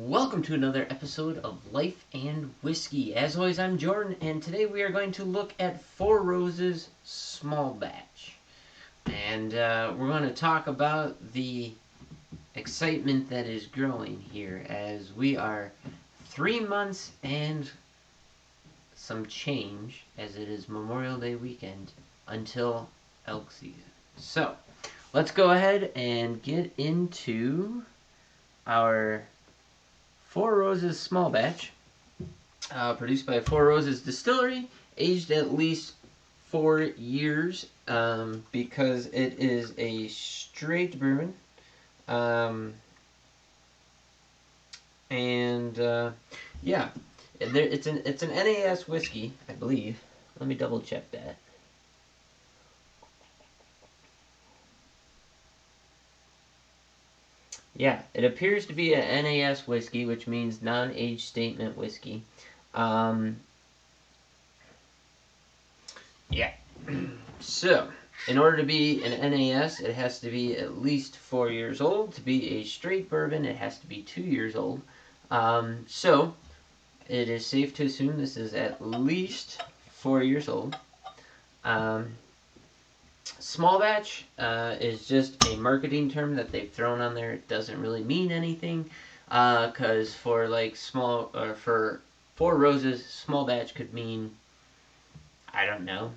Welcome to another episode of Life and Whiskey. As always, I'm Jordan, and today we are going to look at Four Roses Small Batch. And we're going to talk about the excitement that is growing here as we are 3 months and some change, as it is Memorial Day weekend, until elk season. So, let's go ahead and get into our Four Roses Small Batch, produced by Four Roses Distillery, aged at least 4 years, because it is a straight bourbon. Yeah, it's an NAS whiskey, I believe. Let me double check that. Yeah, it appears to be a NAS whiskey, which means non-age statement whiskey. Yeah. So, in order to be an NAS, it has to be at least 4 years old. To be a straight bourbon, it has to be 2 years old. So, it is safe to assume this is at least 4 years old. Small batch is just a marketing term that they've thrown on there. It doesn't really mean anything, because for for Four Roses, small batch could mean, I don't know,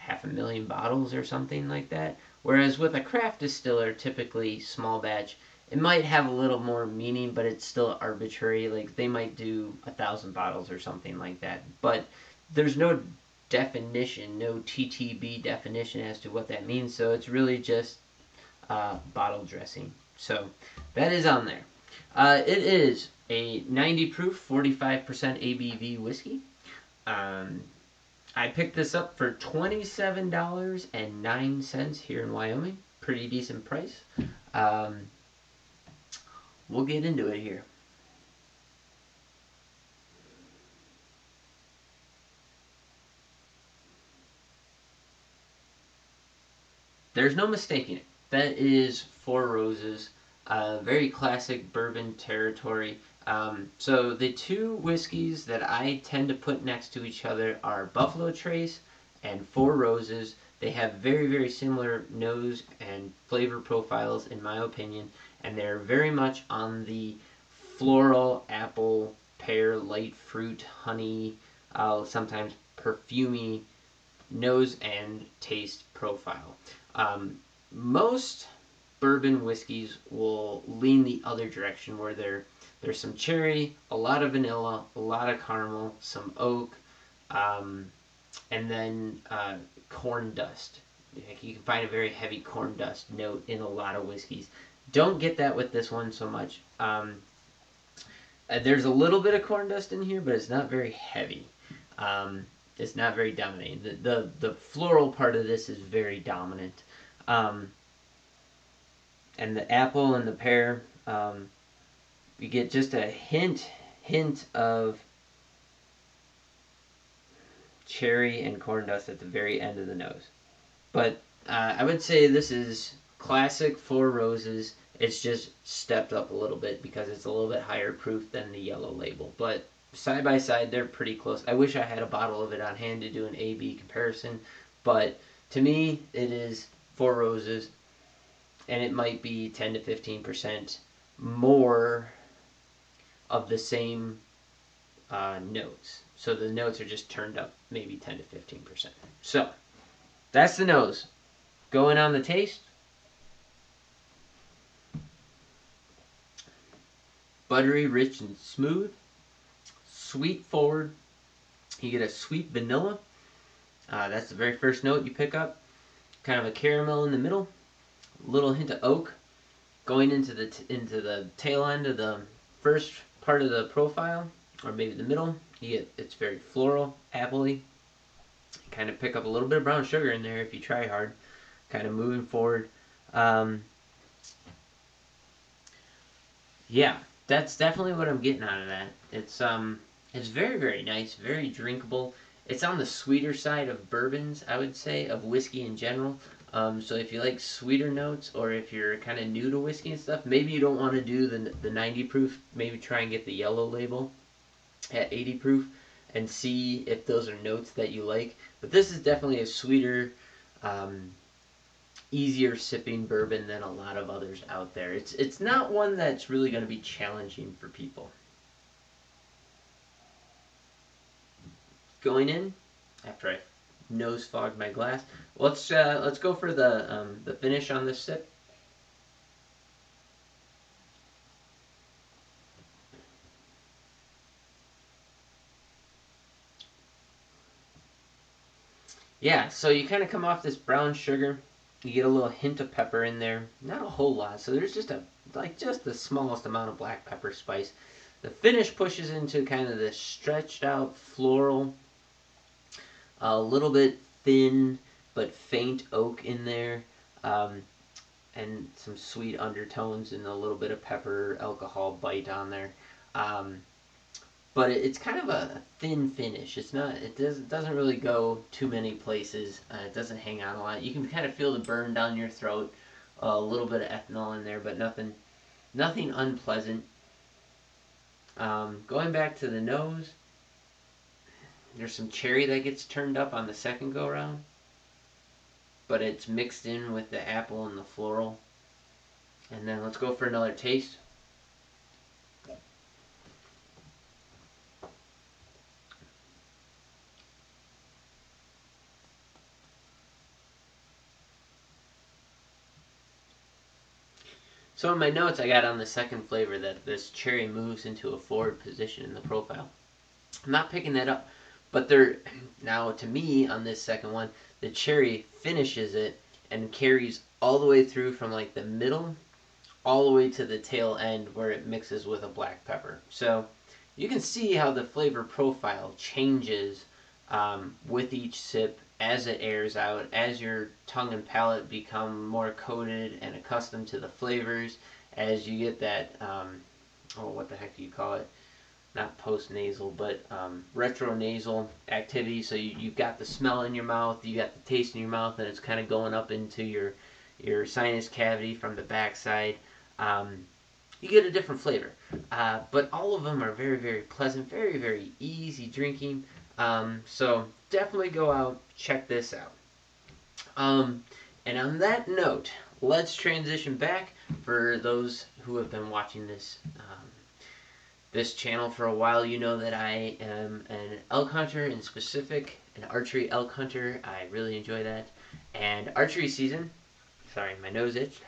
500,000 bottles or something like that. Whereas with a craft distiller, typically small batch, it might have a little more meaning, but it's still arbitrary. Like they might do 1,000 bottles or something like that. But there's no definition, no TTB definition as to what that means, so it's really just bottle dressing. So that is on there. It is a 90 proof, 45% ABV whiskey. I picked this up for $27.09 here in Wyoming. Pretty decent price. We'll get into it here. There's no mistaking it. That is Four Roses. Very classic bourbon territory. So the two whiskeys that I tend to put next to each other are Buffalo Trace and Four Roses. They have very, very similar nose and flavor profiles, in my opinion, and they're very much on the floral, apple, pear, light fruit, honey, sometimes perfumey nose and taste profile. Most bourbon whiskeys will lean the other direction, where there's some cherry, a lot of vanilla, a lot of caramel, some oak, and then corn dust. You can find a very heavy corn dust note in a lot of whiskeys. Don't get that with this one so much. There's a little bit of corn dust in here, but it's not very heavy. It's not very dominating. The floral part of this is very dominant. And the apple and the pear, you get just a hint of cherry and corn dust at the very end of the nose. But I would say this is classic Four Roses. It's just stepped up a little bit because it's a little bit higher proof than the yellow label. But side by side, they're pretty close. I wish I had a bottle of it on hand to do an A-B comparison, but to me, it is Four Roses, and it might be 10 to 15% more of the same notes. So the notes are just turned up maybe 10 to 15%. So that's the nose. Going on the taste. Buttery, rich, and smooth. Sweet forward. You get a sweet vanilla. That's the very first note you pick up. Kind of a caramel in the middle. A little hint of oak. Going into the tail end of the first part of the profile, or maybe the middle, it's very floral, appley. Kind of pick up a little bit of brown sugar in there if you try hard. Kind of moving forward. Yeah, that's definitely what I'm getting out of that. It's very, very nice, very drinkable. It's on the sweeter side of bourbons, I would say, of whiskey in general. So if you like sweeter notes, or if you're kind of new to whiskey and stuff, maybe you don't want to do the 90 proof. Maybe try and get the yellow label at 80 proof and see if those are notes that you like. But this is definitely a sweeter, um, easier sipping bourbon than a lot of others out there. It's not one that's really going to be challenging for people. Going in after I nose fogged my glass. Let's go for the finish on this sip. Yeah, so you kind of come off this brown sugar. You get a little hint of pepper in there, not a whole lot. So there's just the smallest amount of black pepper spice. The finish pushes into kind of this stretched out floral, a little bit thin but faint oak in there, um, and some sweet undertones and a little bit of pepper alcohol bite on there. Um, but it's kind of a thin finish. It's not. It doesn't really go too many places. It doesn't hang out a lot. You can kind of feel the burn down your throat. A little bit of ethanol in there, but nothing unpleasant. Going back to the nose, there's some cherry that gets turned up on the second go round, but it's mixed in with the apple and the floral. And then let's go for another taste. So in my notes, I got on the second flavor that this cherry moves into a forward position in the profile. I'm not picking that up, but there now to me on this second one, the cherry finishes it and carries all the way through from like the middle all the way to the tail end where it mixes with a black pepper. So you can see how the flavor profile changes with each sip as it airs out, as your tongue and palate become more coated and accustomed to the flavors, as you get that, what the heck do you call it? Not post-nasal, but retronasal activity. So you've got the smell in your mouth, you got the taste in your mouth, and it's kind of going up into your sinus cavity from the backside. You get a different flavor. But all of them are very, very pleasant, very, very easy drinking. So definitely go out, check this out. And on that note, let's transition back for those who have been watching this channel for a while. You know that I am an elk hunter, in specific an archery elk hunter. I really enjoy that. And archery season, sorry, my nose itched.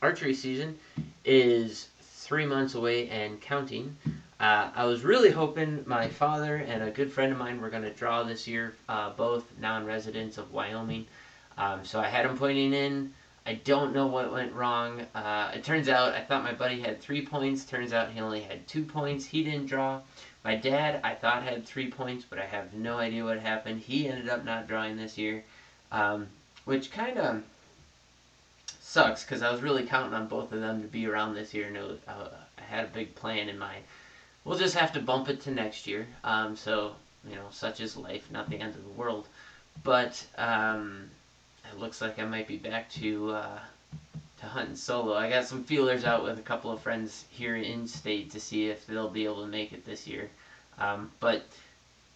Archery season is 3 months away and counting. I was really hoping my father and a good friend of mine were going to draw this year, both non-residents of Wyoming. So I had them pointing in. I don't know what went wrong. It turns out I thought my buddy had 3 points. Turns out he only had 2 points. He didn't draw. My dad, I thought, had 3 points, but I have no idea what happened. He ended up not drawing this year, which kind of sucks because I was really counting on both of them to be around this year, and I had a big plan in mind. We'll just have to bump it to next year. So, such is life, not the end of the world. But it looks like I might be back to hunting solo. I got some feelers out with a couple of friends here in state to see if they'll be able to make it this year. But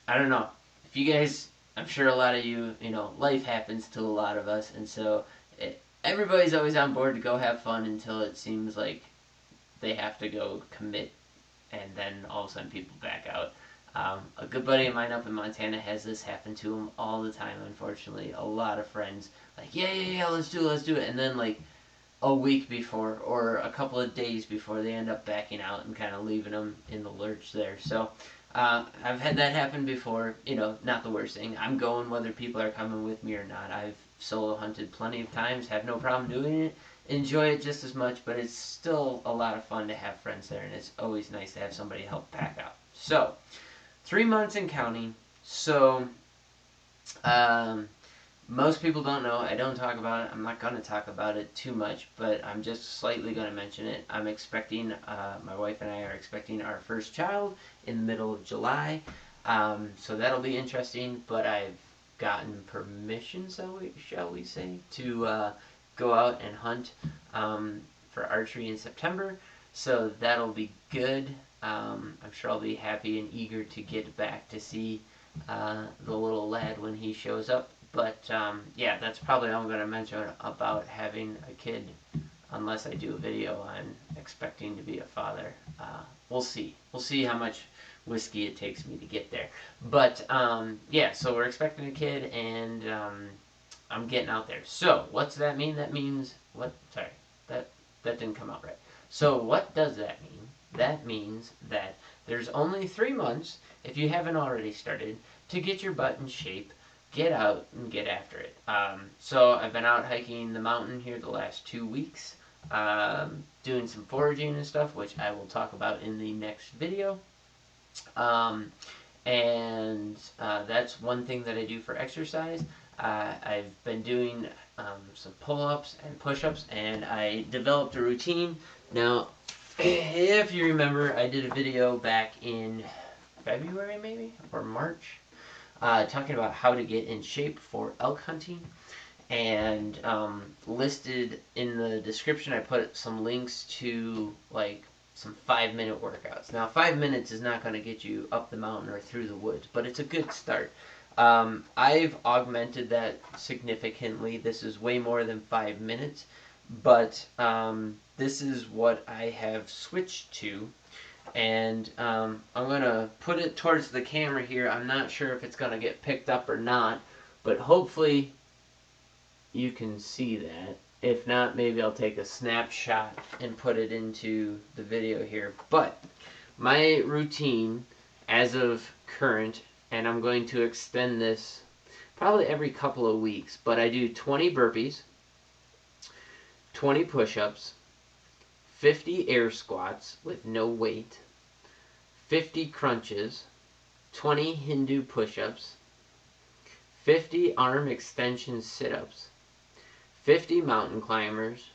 I don't know. If you guys, I'm sure a lot of you, life happens to a lot of us, and so everybody's always on board to go have fun until it seems like they have to go commit, and then all of a sudden people back out. A good buddy of mine up in Montana has this happen to him all the time, unfortunately. A lot of friends, like, yeah, let's do it. And then, like, a week before, or a couple of days before, they end up backing out and kind of leaving them in the lurch there. So, I've had that happen before. Not the worst thing. I'm going whether people are coming with me or not. I've solo hunted plenty of times, have no problem doing it. Enjoy it just as much, but it's still a lot of fun to have friends there, and it's always nice to have somebody help pack out. So, 3 months and counting. So, most people don't know. I don't talk about it. I'm not going to talk about it too much, but I'm just slightly going to mention it. I'm expecting, my wife and I are expecting our first child in the middle of July. So that'll be interesting, but I've gotten permission, shall we say, to go out and hunt for archery in September. So that'll be good. I'm sure I'll be happy and eager to get back to see the little lad when he shows up. But yeah, that's probably all I'm going to mention about having a kid, unless I do a video on expecting to be a father. We'll see. We'll see how much whiskey it takes me to get there. But yeah, so we're expecting a kid, and I'm getting out there. So what's that mean? That means what? Sorry, that didn't come out right. So what does that mean? That means that there's only 3 months, if you haven't already started, to get your butt in shape, get out and get after it. So I've been out hiking the mountain here the last 2 weeks, doing some foraging and stuff, which I will talk about in the next video. And that's one thing that I do for exercise. I've been doing some pull-ups and push-ups, and I developed a routine. Now, if you remember, I did a video back in February maybe, or March, talking about how to get in shape for elk hunting. And listed in the description, I put some links to like some 5-minute workouts. Now 5 minutes is not going to get you up the mountain or through the woods, but it's a good start. I've augmented that significantly. This is way more than 5 minutes, but this is what I have switched to. And I'm going to put it towards the camera here. I'm not sure if it's going to get picked up or not, but hopefully you can see that. If not, maybe I'll take a snapshot and put it into the video here. But my routine as of current, and I'm going to extend this probably every couple of weeks, but I do 20 burpees, 20 push-ups, 50 air squats with no weight, 50 crunches, 20 Hindu push-ups, 50 arm extension sit-ups, 50 mountain climbers,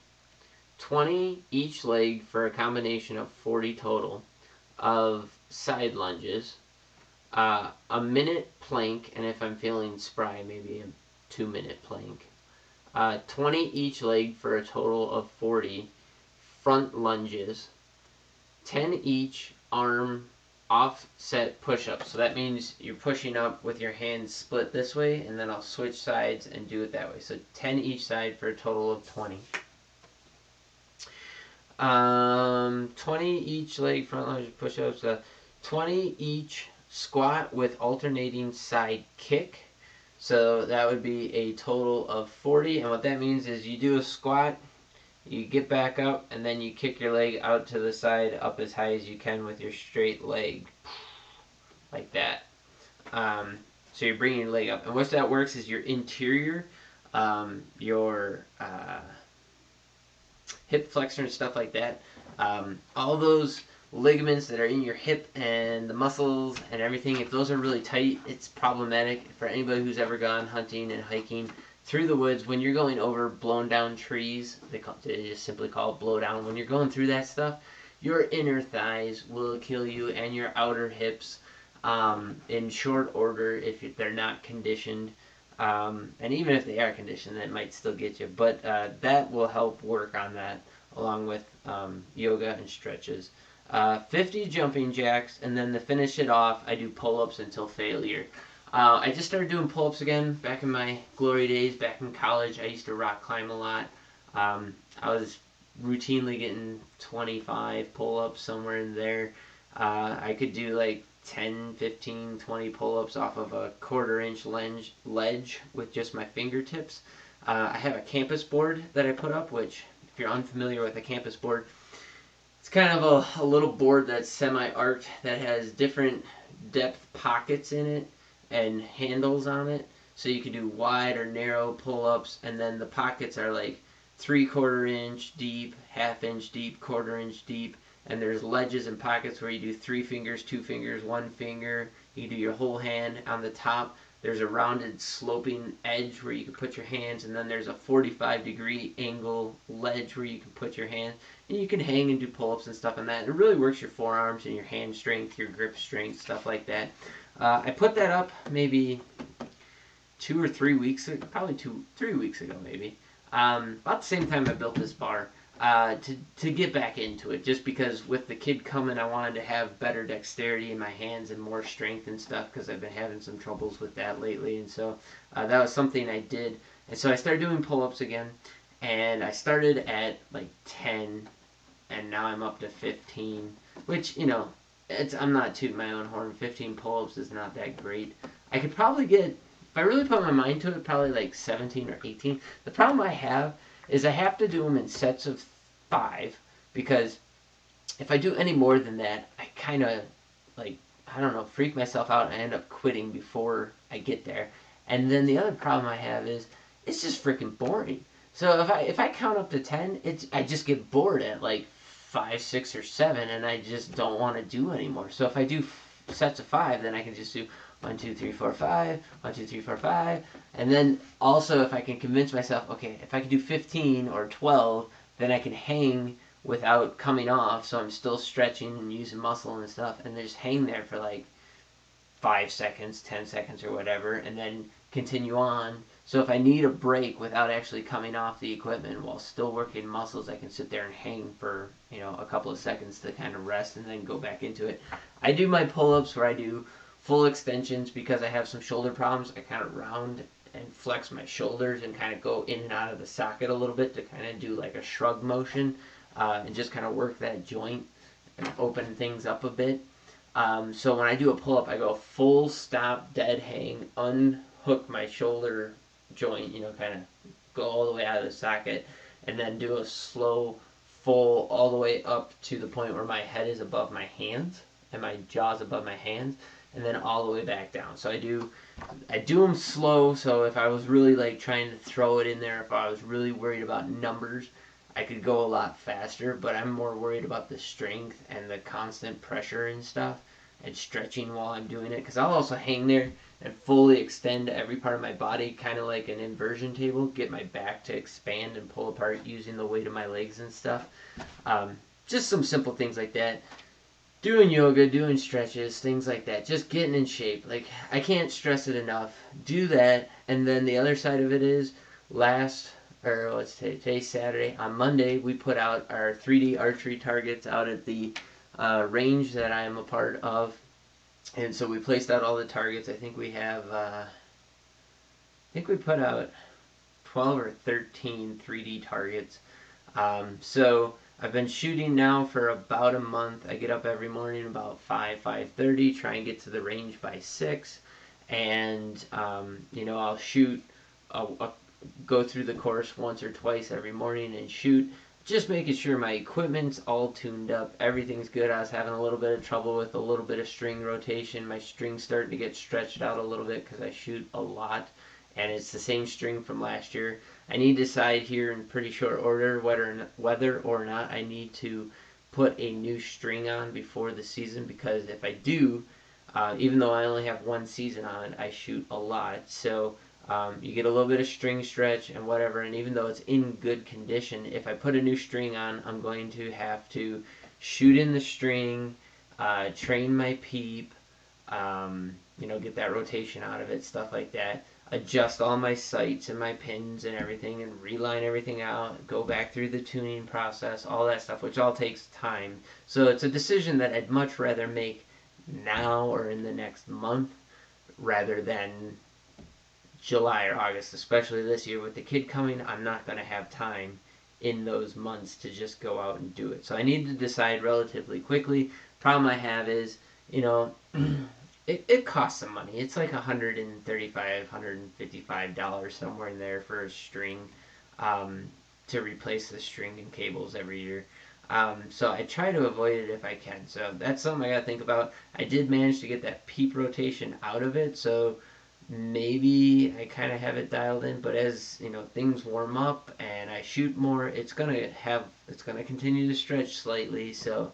20 each leg for a combination of 40 total of side lunges, a minute plank, and if I'm feeling spry, maybe a 2-minute plank, 20 each leg for a total of 40 front lunges, 10 each arm offset push-ups. So that means you're pushing up with your hands split this way, and then I'll switch sides and do it that way. So 10 each side for a total of 20. 20 each leg front lunge push-ups, 20 each squat with alternating side kick. So that would be a total of 40, and what that means is you do a squat, you get back up, and then you kick your leg out to the side up as high as you can with your straight leg. Like that. So you're bringing your leg up. And what that works is your interior, your hip flexor and stuff like that. All those ligaments that are in your hip and the muscles and everything, if those are really tight, it's problematic for anybody who's ever gone hunting and hiking through the woods. When you're going over blown down trees, they just simply call it blow down. When you're going through that stuff, your inner thighs will kill you, and your outer hips in short order if they're not conditioned. And even if they are conditioned, that might still get you. But that will help work on that, along with yoga and stretches. 50 jumping jacks, and then to finish it off, I do pull-ups until failure. I just started doing pull-ups again back in my glory days, back in college. I used to rock climb a lot. I was routinely getting 25 pull-ups, somewhere in there. I could do like 10, 15, 20 pull-ups off of a 1/4-inch ledge with just my fingertips. I have a campus board that I put up, which, if you're unfamiliar with a campus board, it's kind of a little board that's semi-arced that has different depth pockets in it and handles on it, so you can do wide or narrow pull-ups, and then the pockets are like 3/4 inch deep, 1/2 inch deep, 1/4 inch deep, and there's ledges and pockets where you do 3 fingers, 2 fingers, 1 finger. You can do your whole hand. On the top, there's a rounded sloping edge where you can put your hands, and then there's a 45-degree angle ledge where you can put your hand, and you can hang and do pull-ups and stuff on that. It really works your forearms and your hand strength, your grip strength, stuff like that. I put that up maybe 2 or 3 weeks ago, probably 3 weeks ago maybe. About the same time I built this bar. To get back into it, just because with the kid coming, I wanted to have better dexterity in my hands and more strength and stuff, because I've been having some troubles with that lately, and so that was something I did. And so I started doing pull-ups again, and I started at like 10, and now I'm up to 15, which, I'm not tooting my own horn. 15 pull-ups is not that great. I could probably get, if I really put my mind to it, probably like 17 or 18. The problem I have is I have to do them in sets of 5, because if I do any more than that, I kind of, like, I don't know, freak myself out and I end up quitting before I get there. And then the other problem I have is it's just freaking boring. So if I count up to 10, I just get bored at like 5, 6, or 7, and I just don't want to do anymore. So if I do sets of 5, then I can just do 1, 2, 3, 4, 5, 1, 2, 3, 4, 5. And then also, if I can convince myself, okay, if I can do 15 or 12, then I can hang without coming off, so I'm still stretching and using muscle and stuff, and just hang there for like 5 seconds, 10 seconds, or whatever, and then continue on. So if I need a break without actually coming off the equipment while still working muscles, I can sit there and hang for, a couple of seconds to kind of rest and then go back into it. I do my pull-ups where I do full extensions because I have some shoulder problems. I kind of round and flex my shoulders and kind of go in and out of the socket a little bit to kind of do like a shrug motion, and just kind of work that joint and open things up a bit. So when I do a pull-up, I go full stop, dead hang, unhook my shoulder joint, kind of go all the way out of the socket, and then do a slow, full, all the way up to the point where my head is above my hands and my jaw's above my hands, and then all the way back down. So I do them slow, so if I was really like trying to throw it in there, if I was really worried about numbers, I could go a lot faster, but I'm more worried about the strength and the constant pressure and stuff and stretching while I'm doing it, because I'll also hang there and fully extend every part of my body, kind of like an inversion table, get my back to expand and pull apart using the weight of my legs and stuff. Just some simple things like that. Doing yoga, doing stretches, things like that. Just getting in shape. Like, I can't stress it enough. Do that, and then the other side of it is, today's Saturday. On Monday, we put out our 3D archery targets out at the range that I am a part of. And so we placed out all the targets. I think we have, we put out 12 or 13 3D targets. So I've been shooting now for about a month. I get up every morning about 5:30, try and get to the range by 6. And, I'll shoot, go through the course once or twice every morning and shoot. Just making sure my equipment's all tuned up, everything's good. I was having a little bit of trouble with a little bit of string rotation. My string's starting to get stretched out a little bit because I shoot a lot, and it's the same string from last year. I need to decide here in pretty short order whether or not I need to put a new string on before the season, because if I do, even though I only have one season on it, I shoot a lot. So you get a little bit of string stretch and whatever, and even though it's in good condition, if I put a new string on, I'm going to have to shoot in the string, train my peep, get that rotation out of it, stuff like that, adjust all my sights and my pins and everything, and reline everything out, go back through the tuning process, all that stuff, which all takes time. So it's a decision that I'd much rather make now or in the next month rather than July or August, especially this year with the kid coming. I'm not going to have time in those months to just go out and do it. So I need to decide relatively quickly. Problem I have is, it costs some money. It's like $135, $155 somewhere in there for a string, to replace the string and cables every year. So I try to avoid it if I can. So that's something I got to think about. I did manage to get that peep rotation out of it, so maybe I kind of have it dialed in, but as things warm up and I shoot more, it's gonna continue to stretch slightly. So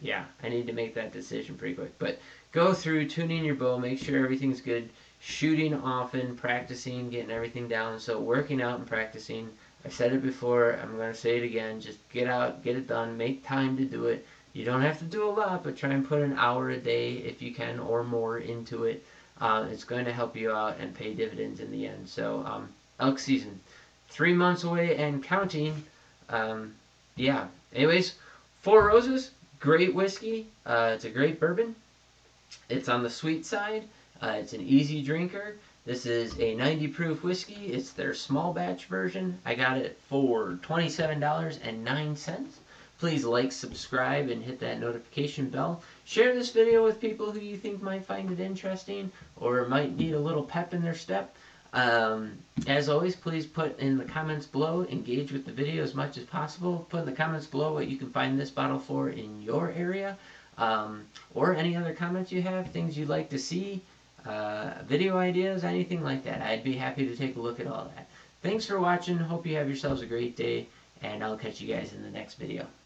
yeah, I need to make that decision pretty quick. But go through tuning your bow, make sure everything's good, shooting often, practicing, getting everything down. So working out and practicing. I said it before, I'm gonna say it again. Just get out, get it done, make time to do it. You don't have to do a lot, but try and put an hour a day if you can or more into it. It's going to help you out and pay dividends in the end. So elk season, 3 months away and counting. Yeah. Anyways, Four Roses, great whiskey. It's a great bourbon. It's on the sweet side. It's an easy drinker. This is a 90 proof whiskey. It's their small batch version. I got it for $27.09. Please like, subscribe, and hit that notification bell. Share this video with people who you think might find it interesting or might need a little pep in their step. As always, please put in the comments below, engage with the video as much as possible. Put in the comments below what you can find this bottle for in your area, or any other comments you have, things you'd like to see, video ideas, anything like that. I'd be happy to take a look at all that. Thanks for watching. Hope you have yourselves a great day, and I'll catch you guys in the next video.